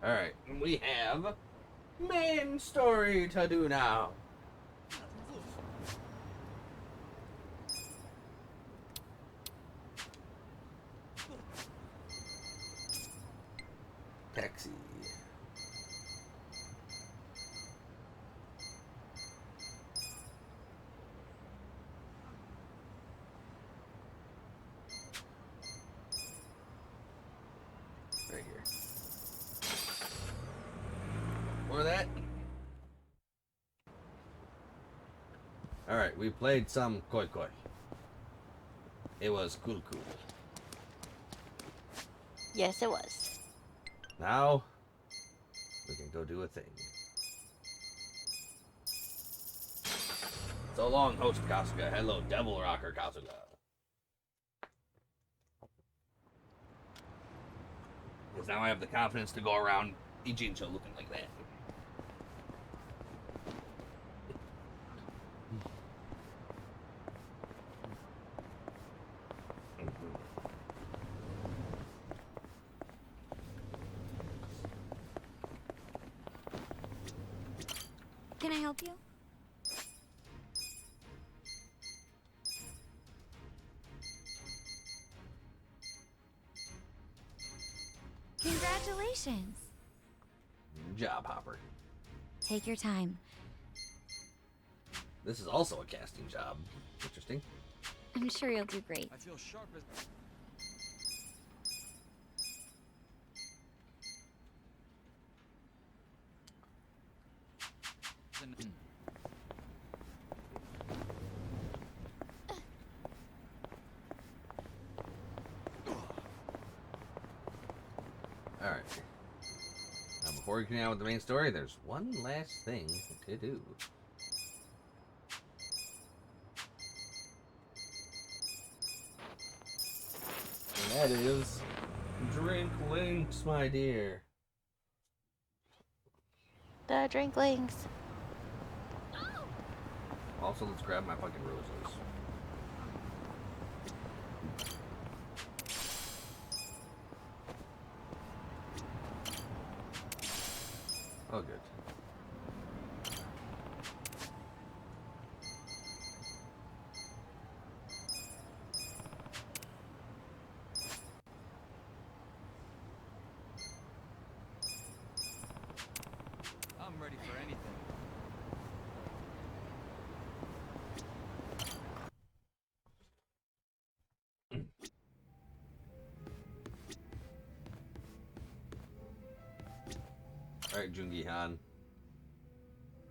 Alright, we have main story to do now. Taxi. Right here. Or that. Alright, we played some Koi Koi. It was cool. Yes, it was. Now, we can go do a thing. So long, host Kasuga. Hello, Devil Rocker Kasuga. Because now I have the confidence to go around Ijincho looking like that. Can I help you? Congratulations. Job hopper. Take your time. This is also a casting job. Interesting. I'm sure you'll do great. I feel sharp as... Alright. Now, before we continue on with the main story, there's one last thing to do. And that is drink links, my dear. The drinklings. Also, let's grab my fucking roses. Oh, good. I'm ready for anything. Alright, Jungi-han.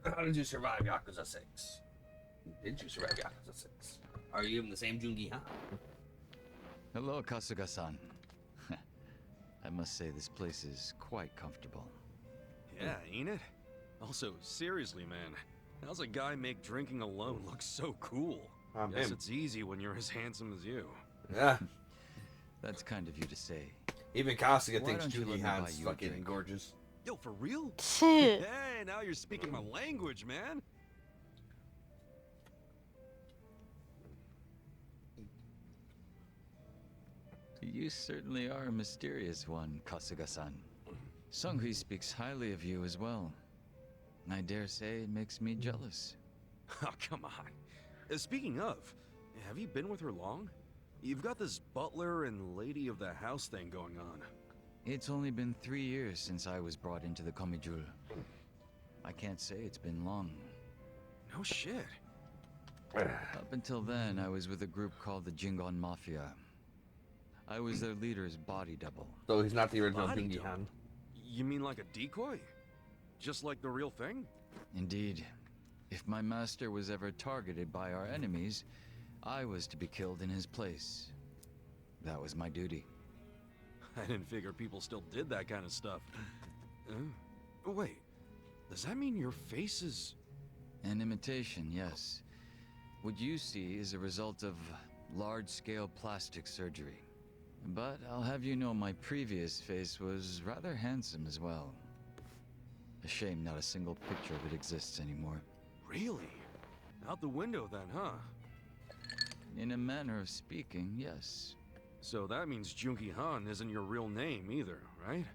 How did you survive Yakuza 6? Did you survive Yakuza 6? Are you even the same Jungi-han? Hello, Kasuga-san. I must say this place is quite comfortable. Yeah, ain't it? Also, seriously, man, how's a guy make drinking alone look so cool? Guess Him. it's easy when you're as handsome as you. Yeah. That's kind of you to say. Even Kasuga Why thinks don't you let me buy Jungi-han's you a fucking drink? gorgeous. Yo, for real? Hey, now you're speaking my language, man. You certainly are a mysterious one, Kasuga-san. Sunghui speaks highly of you as well. I dare say it makes me jealous. Oh, come on. Speaking of, have you been with her long? You've got this butler and lady of the house thing going on. It's only been 3 years since I was brought into the Komijul. I can't say it's been long. No shit. Up until then, I was with a group called the Jingon Mafia. I was their leader's body double. So he's not the original Body Jungi-han. You mean like a decoy? Just like the real thing? Indeed. If my master was ever targeted by our enemies, I was to be killed in his place. That was my duty. I didn't figure people still did that kind of stuff. Wait, does that mean your face is... An imitation, yes. What you see is a result of large-scale plastic surgery. But I'll have you know my previous face was rather handsome as well. A shame not a single picture of it exists anymore. Really? Out the window then, huh? In a manner of speaking, yes. So that means Junki Han isn't your real name either, right?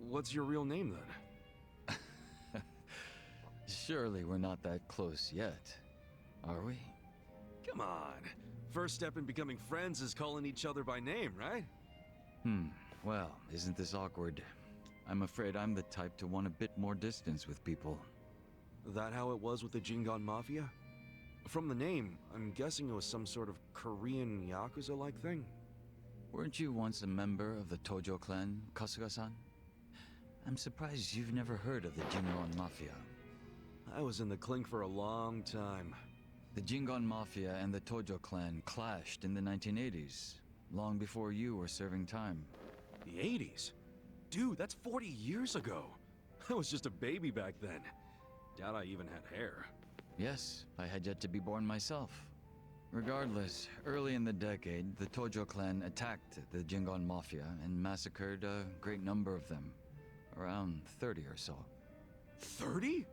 what's your real name then? Surely we're not that close yet, are we? Come on. First step in becoming friends is calling each other by name, right? Well, isn't this awkward? I'm afraid I'm the type to want a bit more distance with people. That how it was with the Jingon Mafia? From the name, I'm guessing it was some sort of Korean Yakuza-like thing? Weren't you once a member of the Tojo clan, Kasuga-san? I'm surprised you've never heard of the Jingon Mafia. I was in the clink for a long time. The Jingon Mafia and the Tojo clan clashed in the 1980s, long before you were serving time. The 80s? Dude, that's 40 years ago. I was just a baby back then. Doubt I even had hair. Yes, I had yet to be born myself. Regardless, early in the decade, the Tojo clan attacked the Jingon Mafia and massacred a great number of them. Around 30 or so. 30?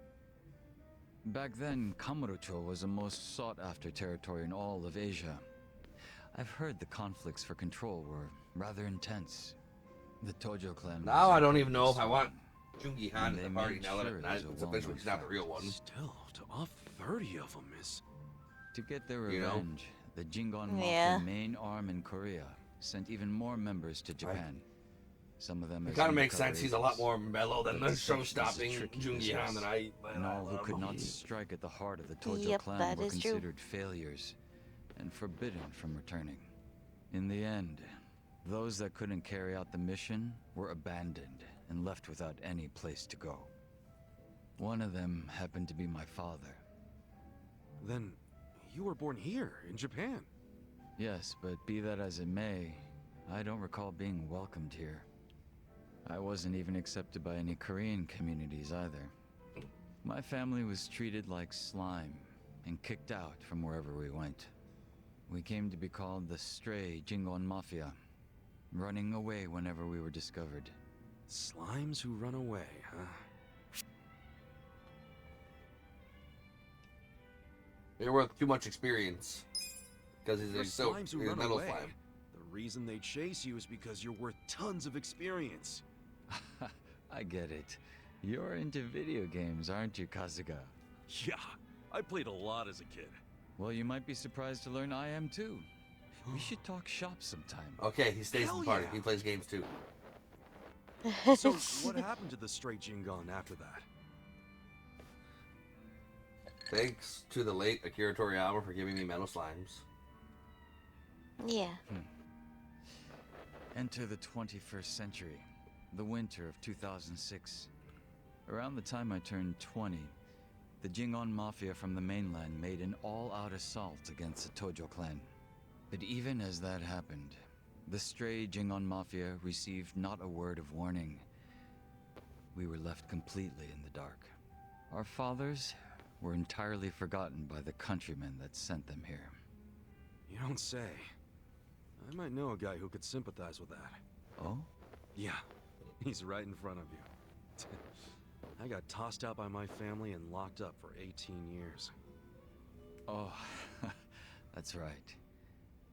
Back then, Kamurocho was the most sought-after territory in all of Asia. I've heard the conflicts for control were rather intense. The Tojo clan... Now was I don't even know if I strong, want Jungi Han and at they the party made now that sure it was a it's officially she's not the real one. Still, to all 30 of them is... To get their You know? revenge, the Jingon Yeah. Mafia main arm in Korea sent even more members to Japan. Some of them It as kind of makes undercover sense. He's a lot agents. more mellow than the It's such a show-stopping tricky Jungi Han business. that I. And all who could not know. strike at the heart of the Tojo Yep, clan that were is true. considered failures and forbidden from returning. In the end, those that couldn't carry out the mission were abandoned and left without any place to go. One of them happened to be my father. Then, you were born here, in Japan. Yes, but be that as it may, I don't recall being welcomed here. I wasn't even accepted by any Korean communities either. My family was treated like slime and kicked out from wherever we went. We came to be called the Stray Jingon Mafia, running away whenever we were discovered. Slimes who run away, huh? They're worth too much experience because he's For a so slimes who he's a run metal away, slime. the reason they chase you is because you're worth tons of experience. I get it. You're into video games, aren't you, Kasuga? Yeah, I played a lot as a kid. Well, you might be surprised to learn I am too. We should talk shop sometime. Okay, he stays in Hell the party. yeah. He plays games too. So, what happened to the straight Jingon after that? Thanks to the late Akira Toriyama for giving me metal slimes. Yeah. Enter the 21st century, the winter of 2006. Around the time I turned 20, the Jingon Mafia from the mainland made an all-out assault against the Tojo clan. But even as that happened, the stray Jingon Mafia received not a word of warning. We were left completely in the dark. Our fathers were entirely forgotten by the countrymen that sent them here. You don't say. I might know a guy who could sympathize with that. Oh? Yeah, he's right in front of you. I got tossed out by my family and locked up for 18 years. Oh, that's right.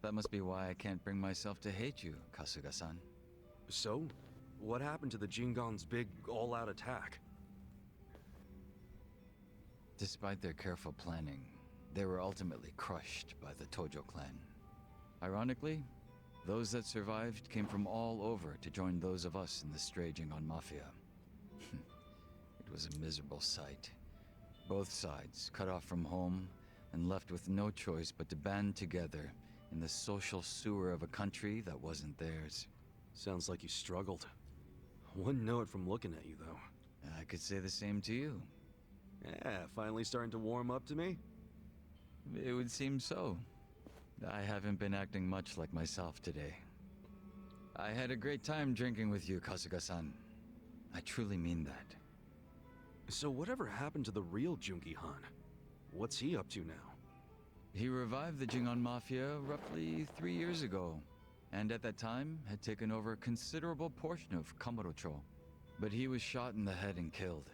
That must be why I can't bring myself to hate you, Kasuga-san. So, what happened to the Jingon's big all-out attack? Despite their careful planning, they were ultimately crushed by the Tojo clan. Ironically, those that survived came from all over to join those of us in the stray Jingon Mafia. It was a miserable sight. Both sides cut off from home and left with no choice but to band together in the social sewer of a country that wasn't theirs. Sounds like you struggled. Wouldn't know it from looking at you, though. I could say the same to you. Yeah, finally starting to warm up to me? It would seem so. I haven't been acting much like myself today. I had a great time drinking with you, Kasuga-san. I truly mean that. So whatever happened to the real Jungi Han? What's he up to now? He revived the Jingon Mafia roughly 3 years ago, and at that time had taken over a considerable portion of Kamurocho. But he was shot in the head and killed.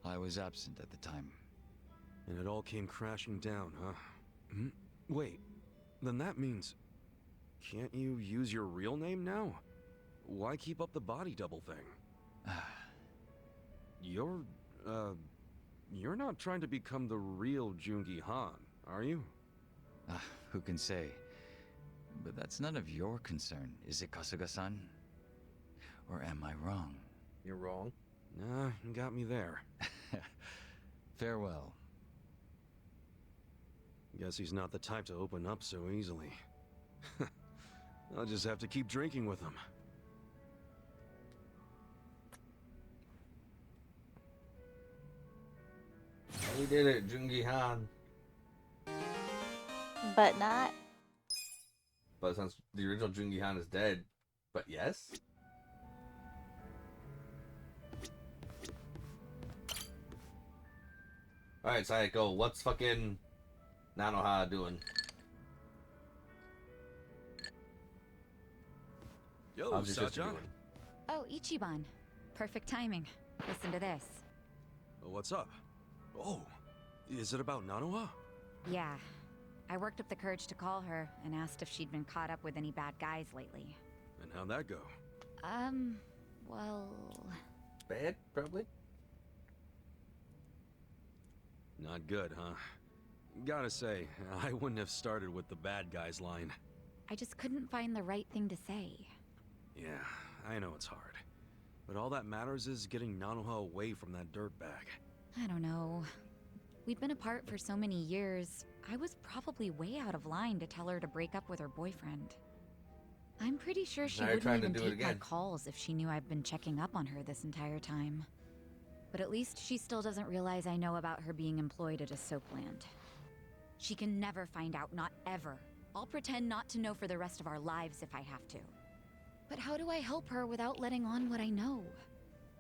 I was absent at the time. And it all came crashing down, huh? Wait, then that means... Can't you use your real name now? Why keep up the body double thing? You're, you're not trying to become the real Jungi Han, are you? Who can say? But that's none of your concern, is it, Kasuga-san? Or am I wrong? You're wrong. Nah, you got me there. Farewell. Guess he's not the type to open up so easily. I'll just have to keep drinking with him. We did it, Jungi Han. But not. But since the original Jungi Han is dead, but yes. Alright, Sayako, what's fucking Nanoha doing? Yo, How's your sister Sacha. doing? Oh, Ichiban. Perfect timing. Listen to this. What's up? Oh, is it about Nanoha? Yeah. I worked up the courage to call her and asked if she'd been caught up with any bad guys lately. And how'd that go? Well... Bad, probably? Not good, huh? Gotta say, I wouldn't have started with the bad guys line. I just couldn't find the right thing to say. Yeah, I know it's hard. But all that matters is getting Nanoha away from that dirtbag. I don't know. We'd been apart for so many years, I was probably way out of line to tell her to break up with her boyfriend. I'm pretty sure she Now you're wouldn't trying to even do it take my again. calls if she knew I've been checking up on her this entire time. But at least she still doesn't realize I know about her being employed at a soapland. She can never find out, not ever. I'll pretend not to know for the rest of our lives if I have to. But how do I help her without letting on what I know?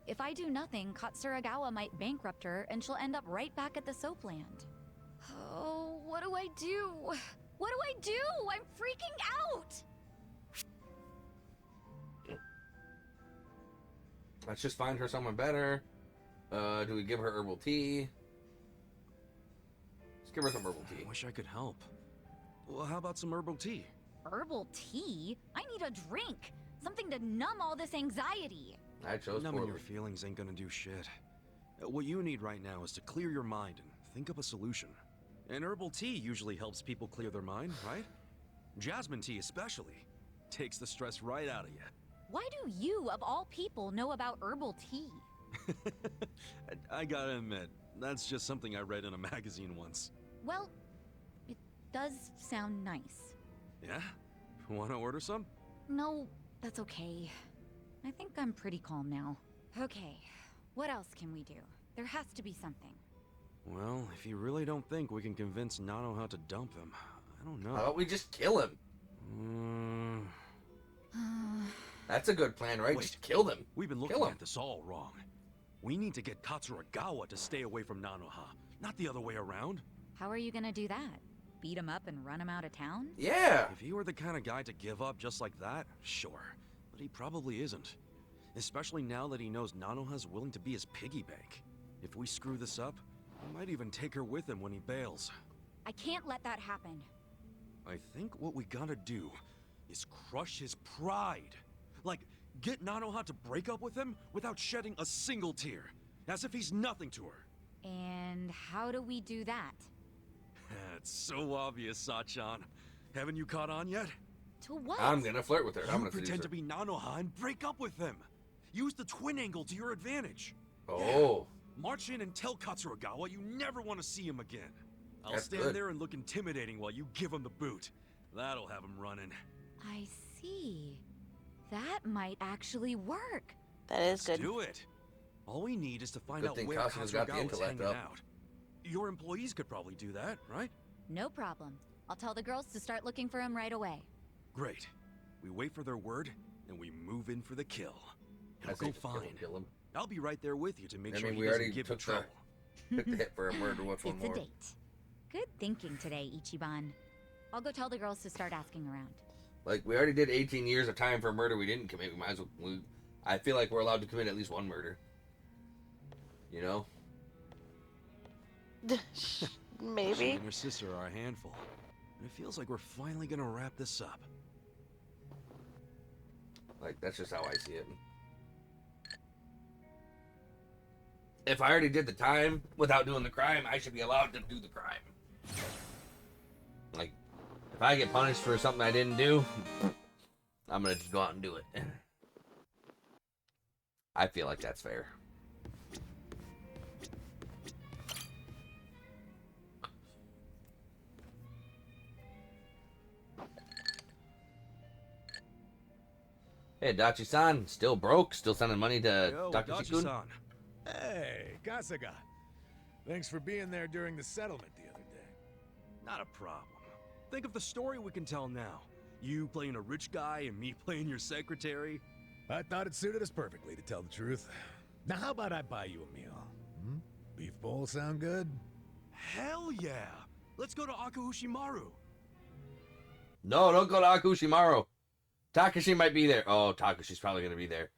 If I do nothing, Katsuragawa might bankrupt her and she'll end up right back at the soapland. Oh, what do I do? What do I do? I'm freaking out! Let's just find her someone better. Do we give her herbal tea? Let's give her some herbal tea. I wish I could help. Well, how about some herbal tea? Herbal tea? I need a drink! Something to numb all this anxiety! I chose Numbing poorly. your feelings ain't gonna do shit. What you need right now is to clear your mind and think of a solution. And herbal tea usually helps people clear their mind, right? Jasmine tea especially. Takes the stress right out of you. Why do you, of all people, know about herbal tea? I gotta admit, that's just something I read in a magazine once. Well, it does sound nice. Yeah? Wanna order some? No, that's okay. I think I'm pretty calm now. Okay, what else can we do? There has to be something. Well, if you really don't think we can convince Nanoha to dump him, I don't know. How about we just kill him? That's a good plan, right? Wait. Just kill them. We've been Kill looking him. at this all wrong. We need to get Katsuragawa to stay away from Nanoha, not the other way around. How are you gonna do that? Beat him up and run him out of town? Yeah. If he were the kind of guy to give up just like that, sure. But he probably isn't. Especially now that he knows Nanoha's willing to be his piggy bank. If we screw this up, he might even take her with him when he bails. I can't let that happen. I think what we gotta do is crush his pride. Like, get Nanoha to break up with him without shedding a single tear. As if he's nothing to her. And how do we do that? It's so obvious, Sachan. Haven't you caught on yet? To what? I'm gonna flirt with her. I'm You gonna pretend seduce to be Nanoha and break up with him. Use the twin angle to your advantage. her. Oh. March in and tell Katsuragawa you never want to see him again. I'll That's stand good. there and look intimidating while you give him the boot. That'll have him running. I see. That might actually work. That is good. Do it. All we need is to find Good out thing where Kasuga's got the Katsuragawa's intellect hanging up. out. Your employees could probably do that, right? No problem. I'll tell the girls to start looking for him right away. Great. We wait for their word, and we move in for the kill. I It'll say go just kill fine. him, kill him. I'll be right there with you to make I sure mean, he we doesn't already give you took the- trouble. Took the hit for a murder. What's one It's a more? date. Good thinking today, Ichiban. I'll go tell the girls to start asking around. Like, we already did 18 years of time for a murder we didn't commit. We might as well. I feel like we're allowed to commit at least one murder. You know? She Maybe. and her sister are a handful. And it feels like we're finally gonna wrap this up. Like, that's just how I see it. if I already did the time without doing the crime, I should be allowed to do the crime. Like, if I get punished for something I didn't do, I'm gonna just go out and do it. I feel like that's fair. Hey, Dachi-san, still broke? Still sending money to Yo, Takashi-kun? Dachi-san. Hey, Kasuga. Thanks for being there during the settlement the other day. Not a problem. Think of the story we can tell now. You playing a rich guy and me playing your secretary. I thought it suited us perfectly, to tell the truth. Now, how about I buy you a meal? Hmm? Beef bowl sound good? Hell yeah! Let's go to Akuhushimaru. No, don't go to Akushimaru. Takashi might be there. Oh, Takashi's probably going to be there.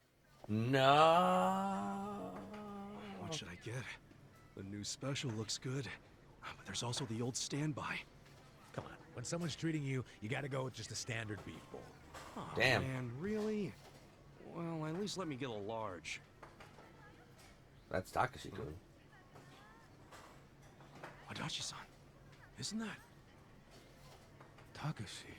No. What should I get? The new special looks good, but there's also the old standby. Come on, when someone's treating you, you gotta go with just a standard beef bowl. Oh, Damn. man, really? Well, at least let me get a large. That's Takashi-kun. Adachi-san, isn't that? Takashi.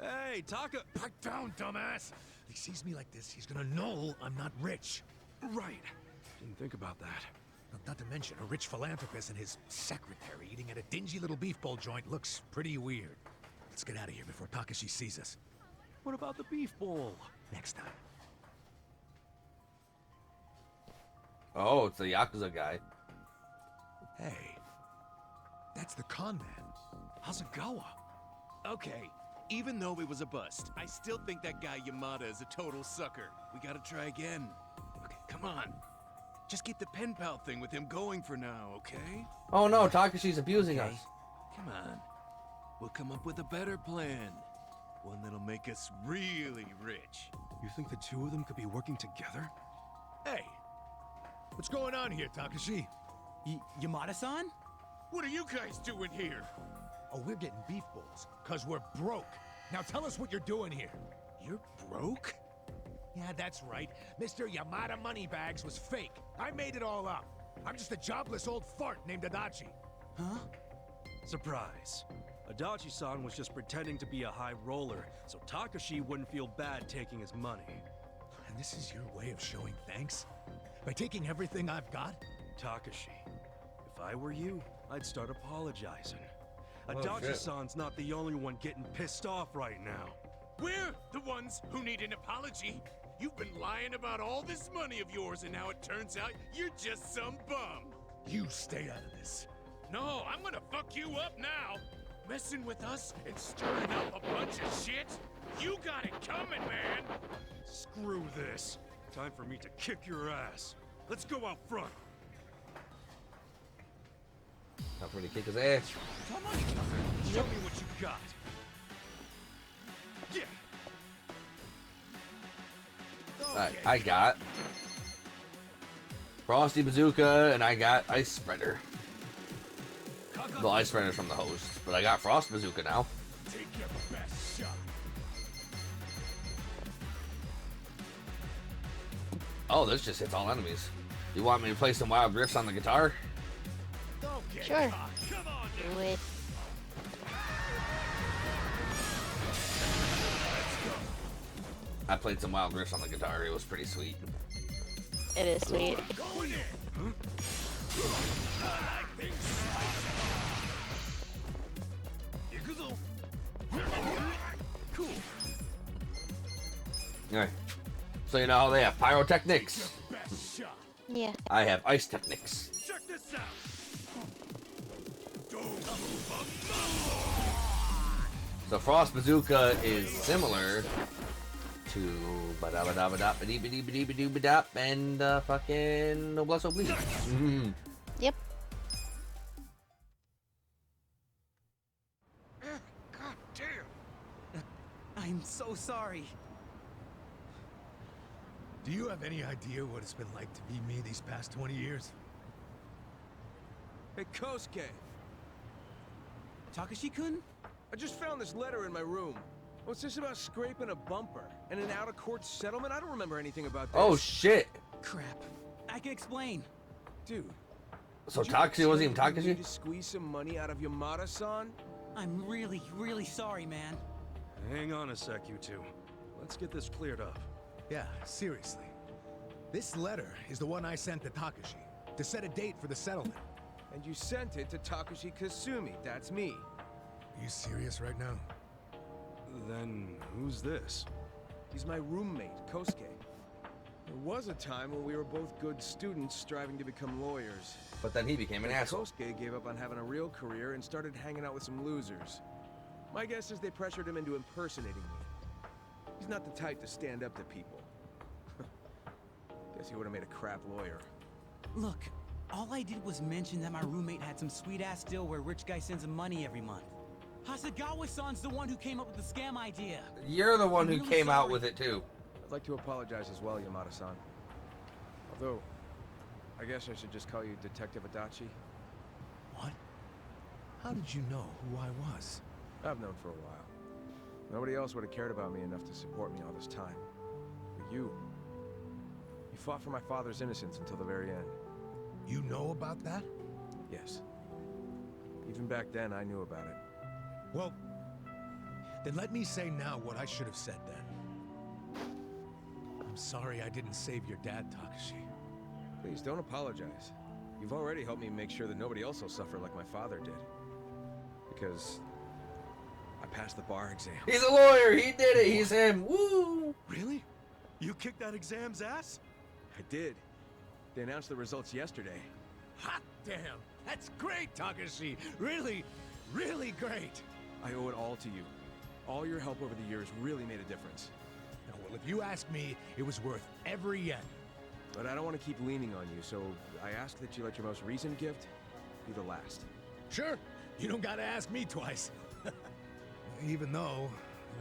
Hey, Taka! Pipe down, dumbass! If he sees me like this, he's gonna know I'm not rich. Right. Didn't think about that. Not to mention, a rich philanthropist and his secretary eating at a dingy little beef bowl joint looks pretty weird. Let's get out of here before Takashi sees us. What about the beef bowl? Next time. Oh, it's the Yakuza guy. Hey, that's the con man. Hasegawa. Okay, even though it was a bust, I still think that guy Yamada is a total sucker. We gotta try again. Okay, come on. Just keep the pen pal thing with him going for now, okay? Oh no, Takashi's abusing us. Come on. We'll come up with a better plan. One that'll make us really rich. You think the two of them could be working together? Hey, what's going on here, Takashi? Yamada-san? What are you guys doing here? Oh, we're getting beef bowls, cause we're broke. Now tell us what you're doing here. You're broke? Yeah, that's right. Mr. Yamada Moneybags was fake. I made it all up. I'm just a jobless old fart named Adachi. Huh? Surprise. Adachi-san was just pretending to be a high roller, so Takashi wouldn't feel bad taking his money. And this is your way of showing thanks? By taking everything I've got? Takashi, if I were you, I'd start apologizing. Oh, Adachi-san's not the only one getting pissed off right now. We're the ones who need an apology. You've been lying about all this money of yours, and now it turns out you're just some bum. You stay out of this. No, I'm gonna fuck you up now. Messing with us and stirring up a bunch of shit? You got it coming, man. Screw this. Time for me to kick your ass. Let's go out front. Time for me to kick his ass. Come on, show me what you got. Yeah. Alright, I got Frosty Bazooka and I got Ice Spreader. Well, Ice Spreader's from the host, but I got Frost Bazooka now. Take your best shot. Oh, this just hits all enemies. You want me to play some wild riffs on the guitar? Don't get Sure. caught. Come on, Do it. I played some wild riffs on the guitar. It was pretty sweet. It is sweet. going in. Cool. Alright. So you know how they have pyrotechnics? Best shot. Yeah. I have ice technics. Check this out. So Frost Bazooka is similar to ba-da-ba-da-ba-da-ba-dee-ba-dee-ba-dee-ba-dee-ba-dop and fucking Noblesse Oblige. Yep. God damn. I'm so sorry. Do you have any idea what it's been like to be me these past 20 years? Hey, Kosuke. Takashi-kun? I just found this letter in my room. What's this about scraping a bumper and an out-of-court settlement? I don't remember anything about this. Oh shit! Crap. I can explain. Dude. So did you Takashi wasn't even actually need Takashi? to squeeze some money out of Yamada-san? I'm really, really sorry, man. Hang on a sec, you two. Let's get this cleared up. Yeah, seriously. This letter is the one I sent to Takashi to set a date for the settlement. And you sent it to Takashi Kasumi. That's me. Are you serious right now? Then who's this? He's my roommate, Kosuke. There was a time when we were both good students striving to become lawyers. But then he became an But asshole. Kosuke gave up on having a real career and started hanging out with some losers. My guess is they pressured him into impersonating me. He's not the type to stand up to people. Guess he would have made a crap lawyer. Look, all I did was mention that my roommate had some sweet-ass deal where rich guy sends him money every month. Hasegawa-san's the one who came up with the scam idea. You're the one I'm who really came out sorry. with it too. I'd like to apologize as well, Yamada-san. Although, I guess I should just call you Detective Adachi. What? How did you know who I was? I've known for a while. Nobody else would have cared about me enough to support me all this time. But you fought for my father's innocence until the very end. You know about that? Yes. Even back then, I knew about it. Well, then let me say now what I should have said then. I'm sorry I didn't save your dad, Takashi. Please don't apologize. You've already helped me make sure that nobody else will suffer like my father did. Because I passed the bar exam. He's a lawyer. He did it. He's him. Woo! Really? You kicked that exam's ass? I did. They announced the results yesterday. Hot damn! That's great, Takashi! Really, really great! I owe it all to you. All your help over the years really made a difference. Now, well, if you ask me, it was worth every yen. But I don't want to keep leaning on you, so I ask that you let your most recent gift be the last. Sure, you don't gotta ask me twice. Even though,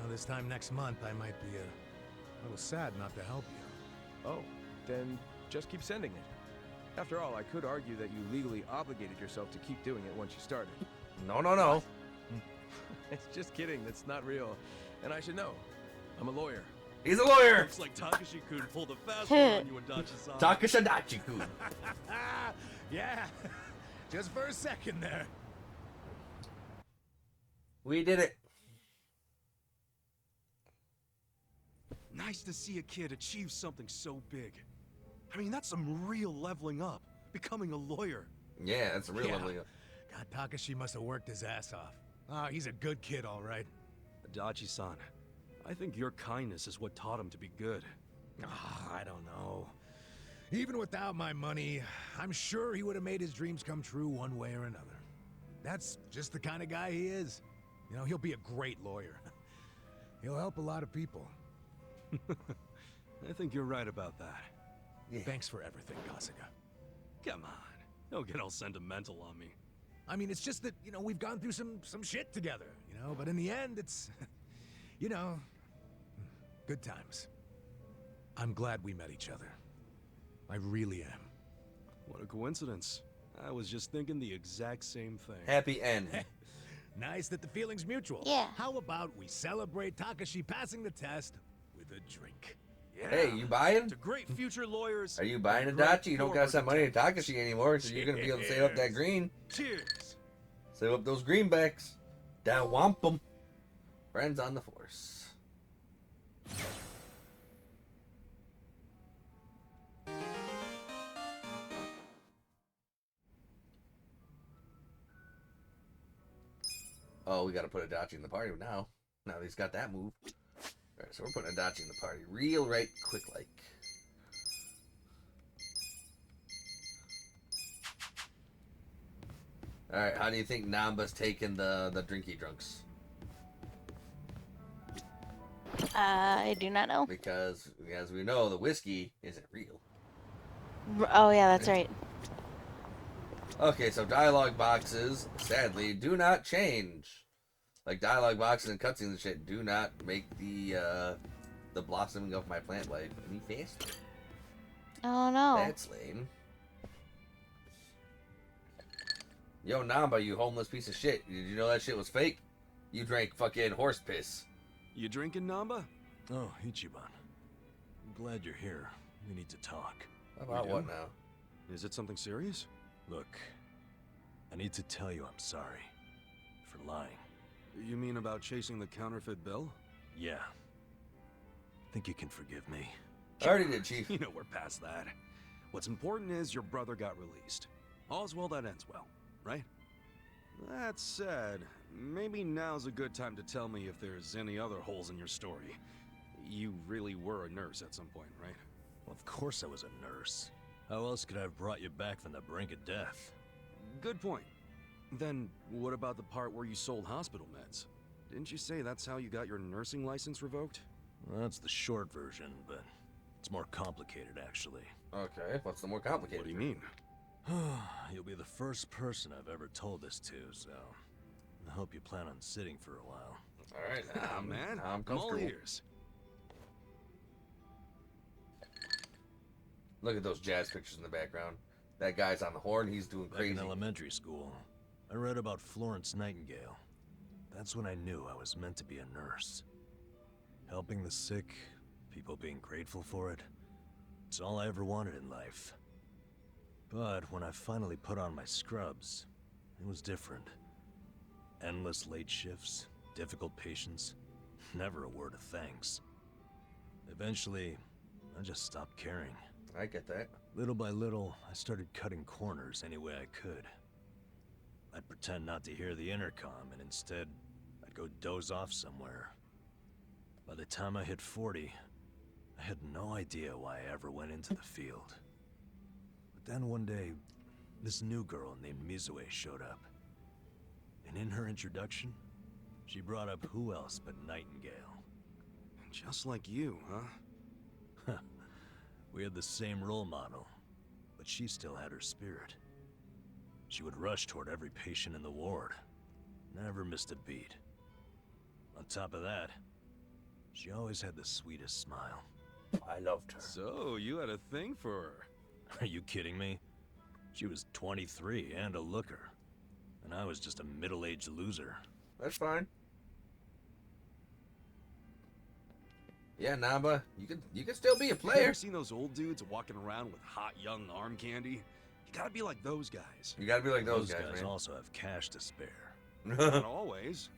this time next month I might be a little sad not to help you. Oh, then just keep sending it. After all, I could argue that you legally obligated yourself to keep doing it once you started. No, no, no. It's just kidding, that's not real. And I should know. I'm a lawyer. He's a lawyer. Looks like Takashi-kun pulled a fast one on you, Adachi-san. Takashadachi-kun. Yeah, just for a second there. We did it. Nice to see a kid achieve something so big. I mean, that's some real leveling up. Becoming a lawyer. Yeah, that's a real Yeah. lovely. God, Takashi must have worked his ass off. Ah, he's a good kid, all right. Adachi-san, I think your kindness is what taught him to be good. I don't know. Even without my money, I'm sure he would have made his dreams come true one way or another. That's just the kind of guy he is. He'll be a great lawyer. He'll help a lot of people. I think you're right about that. Yeah. Thanks for everything, Kasuga. Come on, don't get all sentimental on me. I mean, it's just that, we've gone through some shit together, but in the end, it's, good times. I'm glad we met each other. I really am. What a coincidence. I was just thinking the exact same thing. Happy end. Nice that the feeling's mutual. Yeah. How about we celebrate Takashi passing the test with a drink? Yeah. Hey, you buying? To great future lawyers. Are you buying a great Dachi? You don't gotta send money to forward Takashi anymore, so you're gonna be able to save up that green. Cheers. Save up those greenbacks. Down wampum. Friends on the force. Oh, we gotta put a Dachi in the party now. Now that he's got that move. Alright, so we're putting a Dachi in the party real right quick like. Alright, how do you think Namba's taking the drinky drunks? I do not know. Because, as we know, the whiskey isn't real. Oh yeah, that's right. Okay, so dialogue boxes, sadly, do not change. Like dialogue boxes and cutscenes and shit do not make the blossoming of my plant life any faster. Oh no. That's lame. Yo, Namba, you homeless piece of shit. Did you know that shit was fake? You drank fucking horse piss. You drinking, Namba? Oh, Ichiban. I'm glad you're here. We need to talk. About We what do? now? Is it something serious? Look, I need to tell you I'm sorry for lying. You mean about chasing the counterfeit bill? Yeah. Think you can forgive me? I already did, Chief. You know we're past that. What's important is your brother got released. All's well that ends well, right? That said, maybe now's a good time to tell me if there's any other holes in your story. You really were a nurse at some point, right? Well, of course I was a nurse. How else could I have brought you back from the brink of death? Good point. Then, what about the part where you sold hospital meds? Didn't you say that's how you got your nursing license revoked? Well, that's the short version, but it's more complicated, actually. Okay, what's the more complicated? What do you mean? You'll be the first person I've ever told this to, so I hope you plan on sitting for a while. All right, Man, I'm I'm all comfortable. ears. Look at those jazz pictures in the background. That guy's on the horn. He's doing Back crazy. in elementary school, I read about Florence Nightingale. That's when I knew I was meant to be a nurse. Helping the sick, people being grateful for it, it's all I ever wanted in life. But when I finally put on my scrubs, it was different. Endless late shifts, difficult patients, never a word of thanks. Eventually, I just stopped caring. I get that. Little by little, I started cutting corners any way I could. I'd pretend not to hear the intercom, and instead, I'd go doze off somewhere. By the time I hit 40, I had no idea why I ever went into the field. But then one day, this new girl named Mizue showed up. And in her introduction, she brought up who else but Nightingale. Just like you, huh? We had the same role model, but she still had her spirit. She would rush toward every patient in the ward, never missed a beat. On top of that, she always had the sweetest smile. I loved her. So, you had a thing for her. Are you kidding me? She was 23 and a looker, and I was just a middle-aged loser. That's fine. Yeah, Namba, you can still be a You player. ever seen those old dudes walking around with hot young arm candy? You gotta be like those guys. You gotta be like those guys man. also have cash to spare. Not always.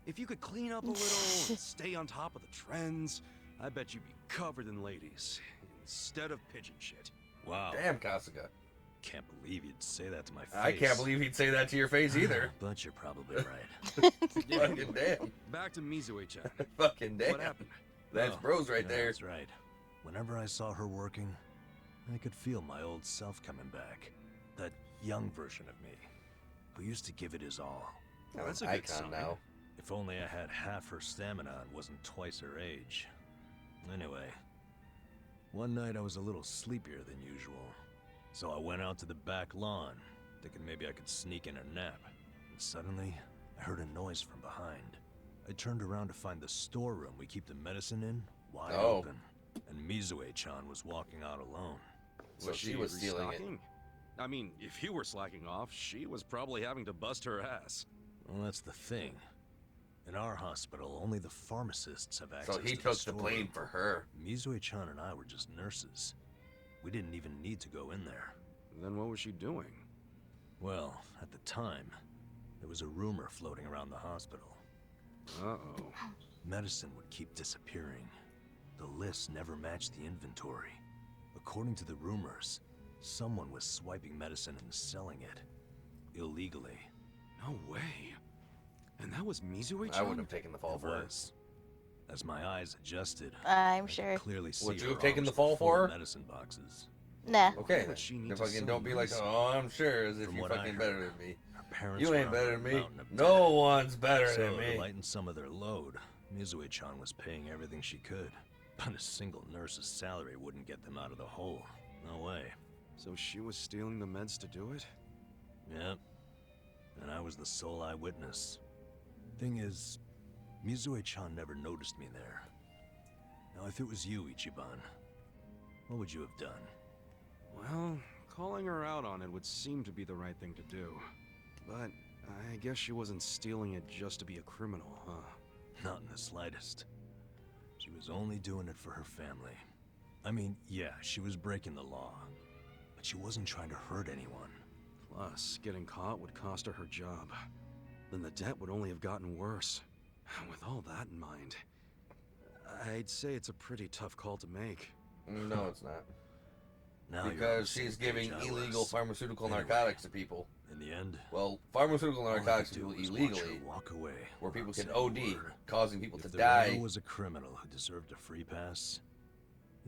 If you could clean up a little and stay on top of the trends, I bet you'd be covered in ladies instead of pigeon shit. Wow. Damn, Kasuga. Can't believe you'd say that to my face. I can't believe he'd say that to your face either. But you're probably right. Fucking damn. Back to Mizue-chan. Fucking damn. What happened? That's bros right Yeah, there. That's right. Whenever I saw her working, I could feel my old self coming back. That young version of me, who used to give it his all. Oh, That's a an good icon sign. now. If only I had half her stamina and wasn't twice her age. Anyway, one night I was a little sleepier than usual, so I went out to the back lawn, thinking maybe I could sneak in a nap. And suddenly, I heard a noise from behind. I turned around to find the storeroom we keep the medicine in wide open, and Mizue-chan was walking out alone. So she was stealing it. restocking? I mean, if you were slacking off, she was probably having to bust her ass. Well, that's the thing. In our hospital, only the pharmacists have access So he to took the storeroom. blame for her. Mizue-chan and I were just nurses. We didn't even need to go in there. Then what was she doing? Well, at the time, there was a rumor floating around the hospital. Uh-oh. Medicine would keep disappearing. The list never matched the inventory. According to the rumors, someone was swiping medicine and selling it. Illegally. No way. And that was Mizue-chan? I wouldn't have taken the fall It for her. was. As my eyes adjusted, I'm I could sure. clearly see Would you her have taken arms the fall were full for of her? medicine boxes. Nah. Okay, Why then. would she need If to fucking sell don't be like, medicine? oh, I'm sure, as if From you're what I fucking heard, better than me. Her parents You were ain't on better a than me. mountain of No debt. one's better So, than to me. lighten some of their load, Mizue-chan was paying everything she could. But a single nurse's salary wouldn't get them out of the hole. No way. So she was stealing the meds to do it? Yep. And I was the sole eyewitness. Thing is, Mizue-chan never noticed me there. Now, if it was you, Ichiban, what would you have done? Well, calling her out on it would seem to be the right thing to do. But I guess she wasn't stealing it just to be a criminal, huh? Not in the slightest. She was only doing it for her family. I mean, yeah, she was breaking the law. but she wasn't trying to hurt anyone. Plus, getting caught would cost her her job. Then the debt would only have gotten worse. With all that in mind, I'd say it's a pretty tough call to make. No, it's not. Now you're on the Because same she's page giving I illegal was. pharmaceutical Anyway, narcotics to people. In the end, Well, pharmaceutical all I narcotics to could do people was watch her illegally, walk away where people without can saying OD, a word. causing people to If there die. ever was a criminal who deserved a free pass,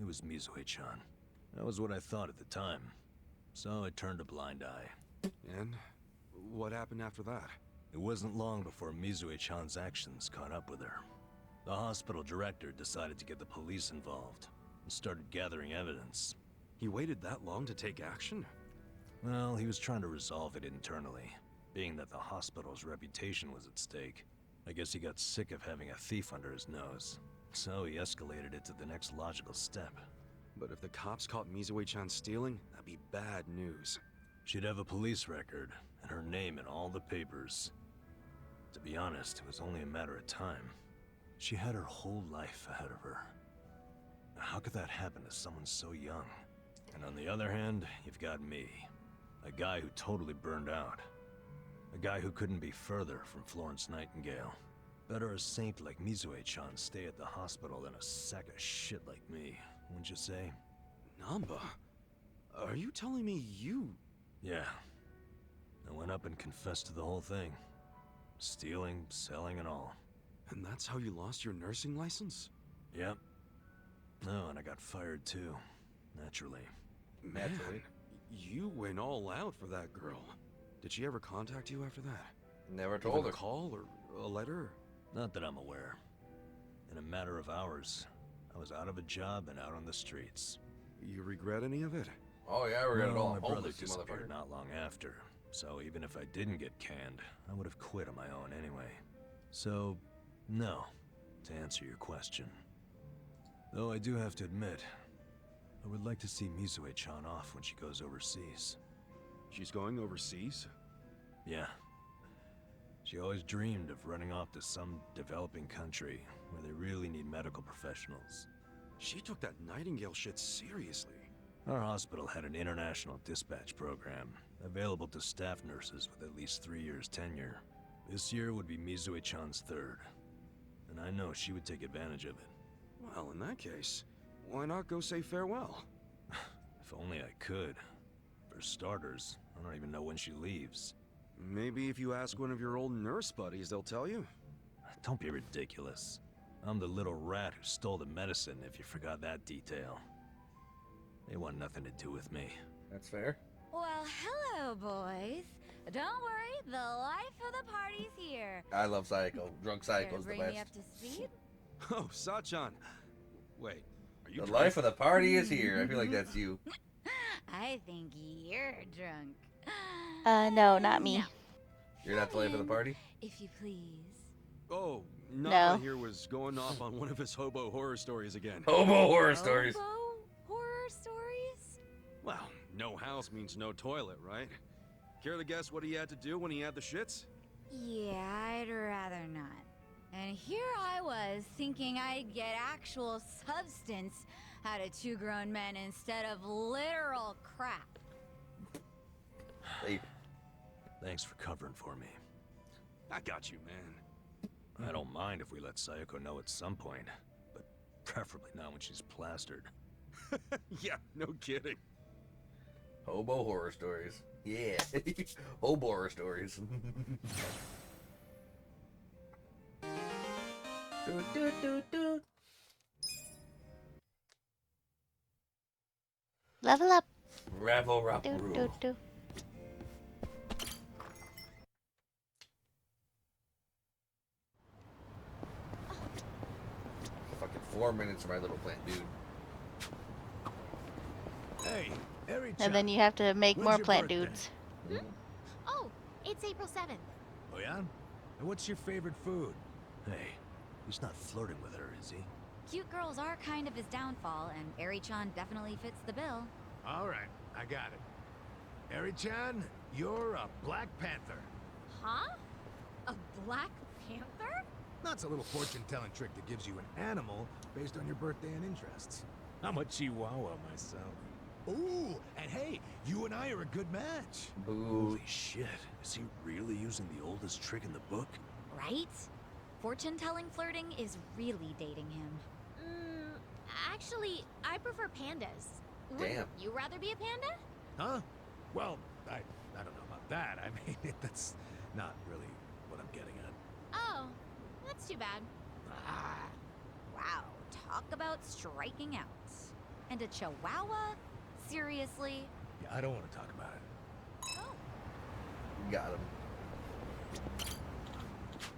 it was Mizue-chan. That was what I thought at the time. So I turned a blind eye. And what happened after that? It wasn't long before Mizue-chan's actions caught up with her. The hospital director decided to get the police involved and started gathering evidence. He waited that long to take action? Well, he was trying to resolve it internally, being that the hospital's reputation was at stake. I guess he got sick of having a thief under his nose, so he escalated it to the next logical step. But if the cops caught Mizue-chan stealing, that'd be bad news. She'd have a police record, and her name in all the papers. To be honest, it was only a matter of time. She had her whole life ahead of her. How could that happen to someone so young? And on the other hand, you've got me. A guy who totally burned out. A guy who couldn't be further from Florence Nightingale. Better a saint like Mizue-chan stay at the hospital than a sack of shit like me, wouldn't you say? Namba, are you telling me you... Yeah. I went up and confessed to the whole thing. Stealing, selling, and all. And that's how you lost your nursing license? Yep. No, and I got fired too. Naturally. Man, you went all out for that girl. Did she ever contact you after that? Never Even told a her. call or a letter? Not that I'm aware. In a matter of hours, I was out of a job and out on the streets. You regret any of it? Oh yeah, we're gonna Well, all my brother homeless, you disappeared motherfucker. not long after, so even if I didn't get canned, I would have quit on my own anyway. So, no, to answer your question. Though I do have to admit, I would like to see Mizue-chan off when she goes overseas. She's going overseas? Yeah. She always dreamed of running off to some developing country where they really need medical professionals. She took that Nightingale shit seriously. Our hospital had an international dispatch program, available to staff nurses with at least 3 years tenure. This year would be Mizue-chan's third, and I know she would take advantage of it. Well, in that case, why not go say farewell? If only I could. For starters, I don't even know when she leaves. Maybe if you ask one of your old nurse buddies, they'll tell you. Don't be ridiculous. I'm the little rat who stole the medicine, if you forgot that detail. They want nothing to do with me. That's fair. Well, hello, boys. Don't worry, the life of the party's here. I love Psycho. Drunk Care to Psycho's the bring me best. up to speed? Oh, Sachan. Wait, are you The drunk? life of the party is here. I feel like that's you. I think you're drunk. No, not me. No. You're not the life of the Fine, party? If you please. Oh, No. Napa here was going off on one of his hobo horror stories again. Hobo horror stories. Hobo horror stories? Well, no house means no toilet, right? Care to guess what he had to do when he had the shits? Yeah, I'd rather not. And here I was thinking I'd get actual substance out of two grown men instead of literal crap. Hey, Thanks for covering for me. I got you, man. I don't mind if we let Sayoko know at some point, but preferably not when she's plastered. Yeah, no kidding. hobo horror stories. Yeah. Hobo horror stories. do, do, do, do. Level up. Ravel rock Do, rule. do, do. Fucking 4 minutes for my little plant, dude. Hey, Eri-chan. And then you have to make When's more your plant birthday? dudes. Oh, it's April 7th. Oh yeah? And what's your favorite food? Hey, he's not flirting with her, is he? Cute girls are kind of his downfall, and Eri-chan definitely fits the bill. All right, I got it. Eri-chan, you're a Black Panther. Huh? A Black Panther? That's a little fortune-telling trick that gives you an animal based on your birthday and interests. I'm a Chihuahua myself. Ooh, and hey, Hey, you and I are a good match. Boo. Holy shit. Is he really using the oldest trick in the book? Right? Fortune-telling flirting is really dating him. Actually, I prefer pandas. Damn. Would you rather be a panda? Huh? Well, I don't know about that. I mean, that's not really what I'm getting at. Oh, that's too bad. Ah. Wow, talk about striking out. And a chihuahua? Seriously? Yeah, I don't want to talk about it. Oh, Got him.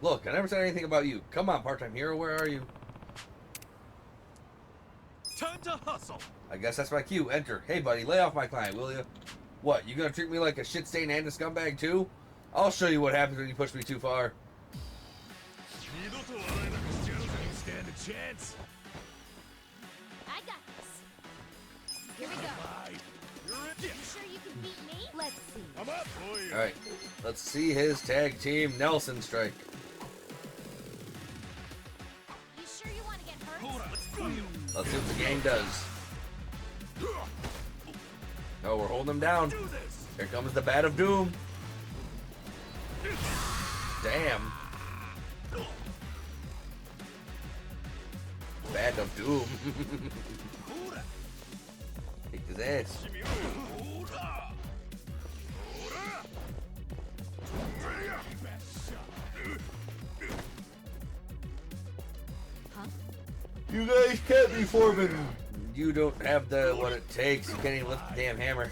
Look, I never said anything about you. Come on, part-time hero, where are you? Time to hustle. I guess that's my cue. Enter. Hey, buddy, lay off my client, will you? What, you gonna treat me like a shit stain and a scumbag, too? I'll show you what happens when you push me too far. Stand a chance. I got this. Here we go. You sure you can beat me? Let's see. I'm up. Alright, let's see his tag team Nelson strike. You sure you want to get hurt? Let's see what the gang does. No, we're holding him down. Here comes the Bat of Doom. Damn. Bat of Doom. Kick his ass. Huh? You guys can't be foreman. You don't have the what it takes. You can't even lift the damn hammer.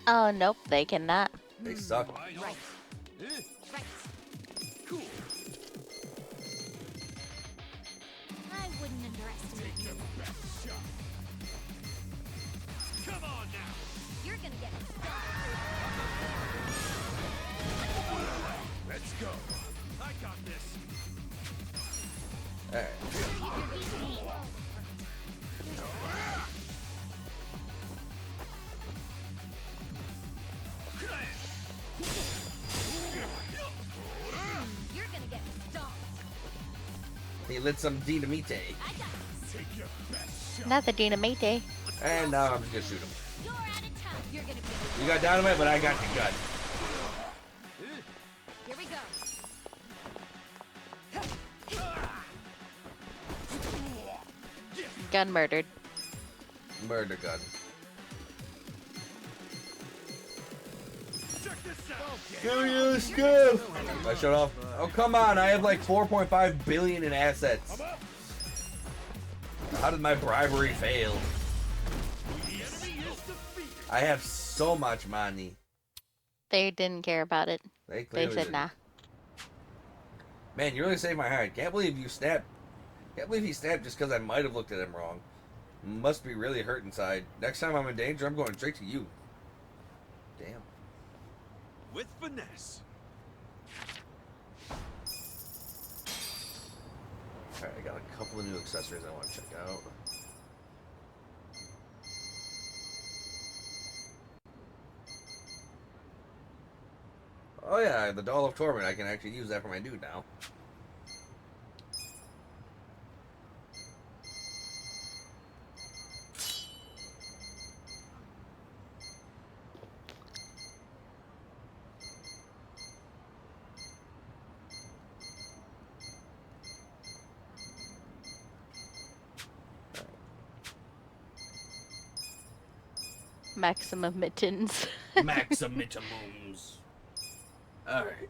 Oh, nope, they cannot. They suck. Right. Right. Cool. I wouldn't underestimate you. Come on now. You're gonna get stuck. Let's go. I got this. Alright. You could beat me. You're gonna get stomped. He lit some dynamite. I got this. Not the dynamite. And now I'm just gonna shoot him. You're out of time. You're gonna be. You got dynamite, but I got the gun. Here we go. Gun murdered. Murder gun. Check this out. Curious gift. I shut off. Oh come on! I have like 4.5 billion in assets. How did my bribery fail? I have so much money. They didn't care about it. They They clearly said didn't. nah. Man, you really saved my hide. Can't believe you snapped. Can't believe he snapped just because I might have looked at him wrong. Must be really hurt inside. Next time I'm in danger, I'm going straight to you. Damn. With finesse. Alright, I got a couple of new accessories I want to check out. Oh yeah, the Doll of Torment. I can actually use that for my dude now. Maximum mittens. Maximitums. Alright.